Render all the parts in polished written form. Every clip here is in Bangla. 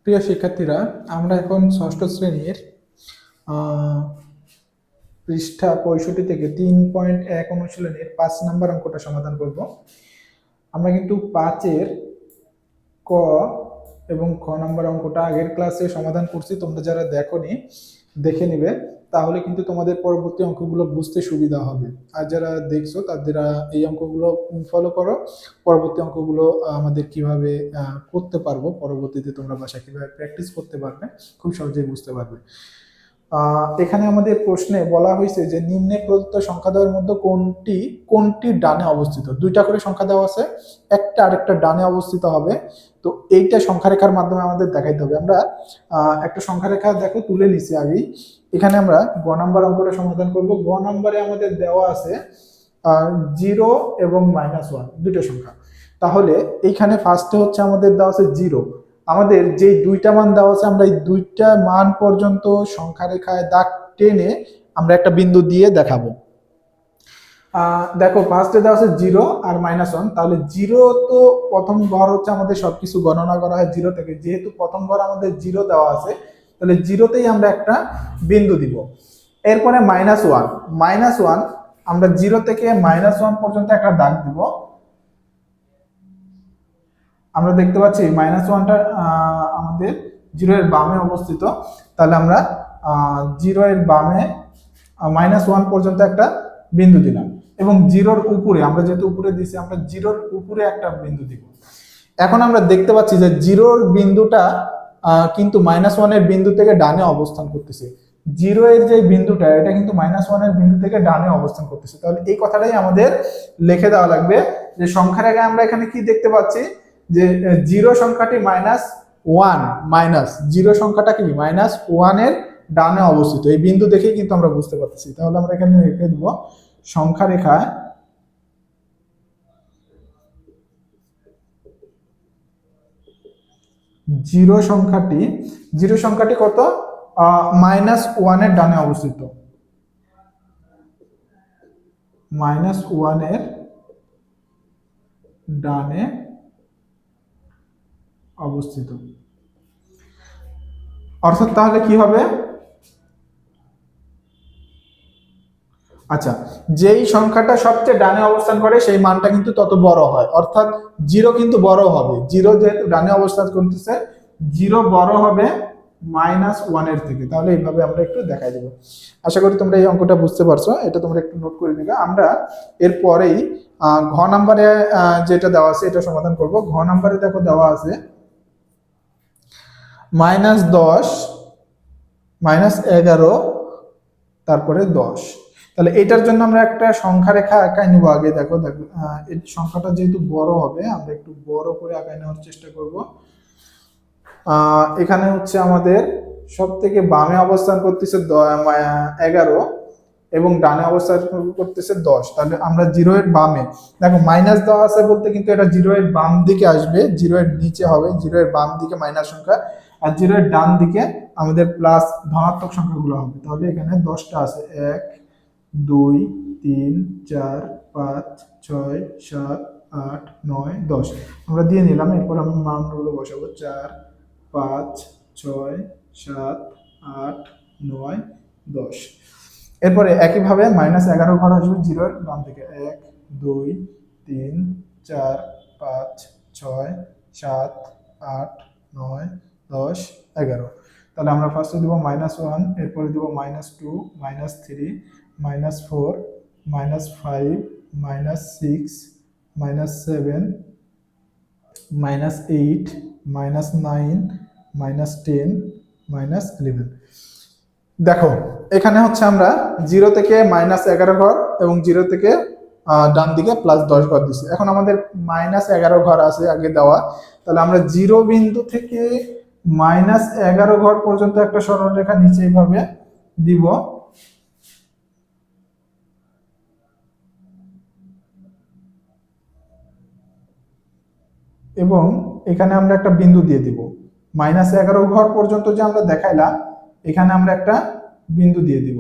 প্রিয় শিক্ষার্থীরা, আমরা এখন ষষ্ঠ শ্রেণীর আহ, পৃষ্ঠা 65 থেকে 3.1 অনুশীলনের 5 নম্বর অঙ্কটা সমাধান করব। আমরা কিন্তু 5-এর ক এবং খ নম্বর অঙ্কটা আগের ক্লাসে সমাধান করছি। তোমরা যারা দেখোনি দেখে নিবে, তাহলে কিন্তু তোমাদের পরবর্তী অঙ্কগুলো বুঝতে সুবিধা হবে। আর যারা দেখছো তারা এই অঙ্কগুলো ফলো করো। পরবর্তী অঙ্কগুলো আমাদের কিভাবে করতে পারবো, পরবর্তীতে তোমরা বাসায় কিভাবে প্র্যাকটিস করতে পারবে, খুব সহজেই বুঝতে পারবে। এখানে আমাদের প্রশ্নে বলা হয়েছে যে নিম্নে প্রদত্ত সংখ্যাদ্বয়ের মধ্যে কোনটি কোনটি ডানে অবস্থিত। দুইটা করে সংখ্যা দেওয়া আছে, একটা আরেকটা ডানে অবস্থিত হবে। তো এইটা সংখ্যা রেখার মাধ্যমে আমাদের দেখাইতে হবে। আমরা একটা সংখ্যা রেখা দেখো তুলে নিছি আগেই। এখানে আমরা গ নাম্বার অঙ্কটা সমাধান করব। গ নাম্বারে আমাদের দেওয়া আছে 0 এবং -1 দুটো সংখ্যা। তাহলে এইখানে ফার্স্টে হচ্ছে আমাদের দেওয়া আছে 0। আমাদের যে দুইটা মান দেওয়া আছে, আমরা এই দুইটা মান পর্যন্ত সংখ্যা রেখায় দাগ টেনে আমরা একটা বিন্দু দিয়ে দেখাবো। দেখো ফার্স্টে দেওয়া আছে 0 আর -1। তাহলে 0 তো প্রথম ঘর হচ্ছে, আমাদের সবকিছু গণনা করা হয় 0 থেকে। যেহেতু প্রথম ঘর আমাদের 0 দেওয়া আছে, তাহলে 0তেই আমরা একটা বিন্দু দিব। এরপরে -1 আমরা 0 থেকে -1 পর্যন্ত একটা দাগ দিব। আমরা দেখতে পাচ্ছি -1টা আমাদের 0 এর বামে অবস্থিত। তাহলে আমরা 0 এর বামে -1 পর্যন্ত একটা বিন্দু দিলাম, এবং 0-র উপরে, আমরা যেহেতু উপরে দিছি, আমরা 0-র উপরে একটা বিন্দু দিব। এখন আমরা দেখতে পাচ্ছি যে 0-র বিন্দুটা কিন্তু -1 এর বিন্দু থেকে ডানে অবস্থান করতেছে। 0 এর যে বিন্দুটা, এটা কিন্তু -1 এর বিন্দু থেকে ডানে অবস্থান করতেছে। তাহলে এই কথাটাই আমাদের লিখে দেওয়া লাগবে যে সংখ্যার আগে আমরা এখানে কি দেখতে পাচ্ছি, যে 0 সংখ্যাটি -0 সংখ্যাটা কি -1 এর ডানে অবস্থিত। এই বিন্দু দেখেই কিন্তু আমরা বুঝতে পারতেছি। তাহলে আমরা এখানে লিখে দেব সংখ্যা রেখায় 0 সংখ্যাটি কত, -1 এর ডানে অবস্থিত। -1 এর ডানে অবস্থিত। অর্থাৎ তাহলে কি হবে, আচ্ছা, যেই সংখ্যাটা সবচেয়ে ডানে অবস্থান করে সেই মানটা কিন্তু তত বড় হয়। অর্থাৎ 0 কিন্তু বড় হবে। 0 যেহেতু ডানে অবস্থান করতেছে, 0 বড় হবে -1 এর থেকে। তাহলে এইভাবে আমরা একটু দেখাই দেব। আশা করি তোমরা এই অঙ্কটা বুঝতে পারছো। এটা তোমরা একটু নোট করে নিবে। আমরা এরপরেই ঘ নাম্বারে যেটা দেওয়া আছে এটা সমাধান করব। ঘ নাম্বারে দেখো দেওয়া আছে -10, -11, তারপরে 10। তাহলে এটার জন্য আমরা একটা সংখ্যা রেখা আঁকাই নিব আগে। দেখো দেখো এই সংখ্যাটা যেহেতু বড় হবে, আমরা একটু বড় করে আঁকাই নেওয়ার চেষ্টা করব। এখানে হচ্ছে আমাদের সব থেকে বামে অবস্থান করতেছে 11 এবং ডানে অবস্থান করতেছে 10। তাহলে আমরা 0 এর বামে, দেখো মাইনাস দেওয়া আছে বলতে কিন্তু এটা 0 এর বাম দিকে আসবে, 0 এর নিচে হবে। 0 এর বাম দিকে মাইনাস সংখ্যা, আর 0 এর ডান দিকে আমাদের প্লাস ধনাত্মক সংখ্যাগুলো হবে। তাহলে এখানে 10টা আছে, 1 2 3 4 5 6 7 8 9 10 আমরা দিয়ে নিলাম। এরপর আমরা মানগুলো বসাবো, 4 5 6 7 8 9 10। এরপরে একইভাবে -11 ঘর আসবে 0 এর বাম দিকে, 1 2 3 4 5 6 7 8 9 10 11। তাহলে আমরা ফার্স্টে দিব -1, এরপরে দিব -2, -3, -4, -5, -6, -7, -8, -9, -10, -11। দেখো এখানে হচ্ছে আমরা 0 থেকে -11 ঘর এবং 0 থেকে ডান দিকে +10 ঘর দিচ্ছি। এখন আমাদের -11 ঘর আছে আগে দেওয়া। তাহলে আমরা 0 বিন্দু থেকে -11 ঘর পর্যন্ত একটা সরলরেখা নিচে এইভাবে দিব, এবং এখানে আমরা একটা বিন্দু দিয়ে দিব। -11 ঘর পর্যন্ত যে আমরা দেখাইলাম, এখানে আমরা একটা বিন্দু দিয়ে দিব।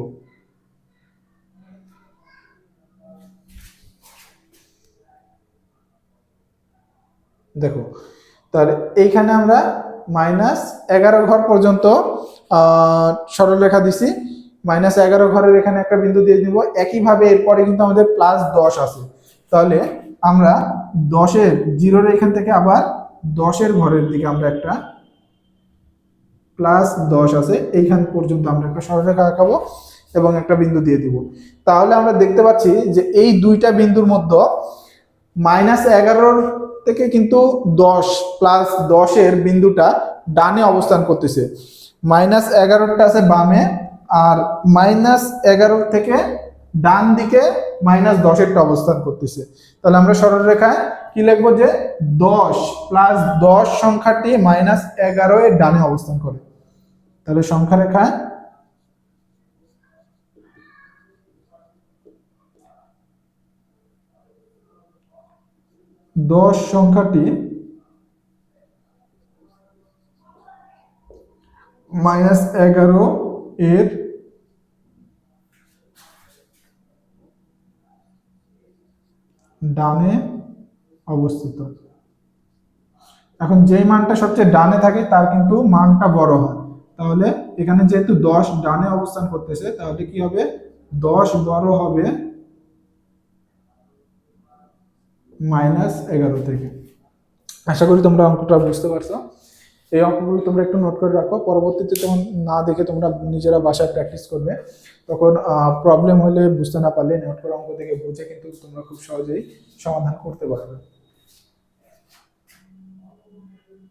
দেখো তাহলে এইখানে আমরা -11 ঘর পর্যন্ত সরলরেখা দিছি। -11 ঘরের এখানে একটা বিন্দু দিয়ে দিব। একইভাবে এরপরে কিন্তু আমাদের +10 আছে, তাহলে আমরা 10-এর 0-এর এখান থেকে আবার 10-এর ঘরের দিকে আমরা একটা +10 আছে এইখান পর্যন্ত আমরা একটা সরলরেখা আঁকাবো এবং একটা বিন্দু দিয়ে দিব। তাহলে আমরা দেখতে পাচ্ছি যে এই দুইটা বিন্দুর মধ্যে -11 থেকে কিন্তু 10 +10-এর বিন্দুটা ডানে অবস্থান করতেছে। -11টা আছে বামে, আর -11 থেকে ডান দিকে -10-এরটা অবস্থান করতেছে। তাহলে আমরা সরলরেখায় কি লিখবো যে 10 + 10 সংখ্যাটি -11 এর ডানে অবস্থান করে। তাহলে সংখ্যা রেখায় 10 সংখ্যাটি -11 এর ডানে অবস্থিত। এখন যেই মানটা সবচেয়ে ডানে থাকে তার কিন্তু মানটা বড় হয়। তাহলে এখানে যেহেতু 10 ডানে অবস্থান করতেছে, তাহলে কি হবে, 10 বড় হবে -11 থেকে। আশা করি তোমরা অঙ্কটা বুঝতে পারছো। এই অঙ্কগুলো তোমরা একটু নোট করে রাখো, পরবর্তীতে তখন না দেখে তোমরা নিজেরা বাসায় প্র্যাকটিস করবে। তখন প্রবলেম হলে, বুঝতে না পারলে নোট করা অঙ্ক থেকে বুঝে কিন্তু তোমরা খুব সহজেই সমাধান করতে পারবে।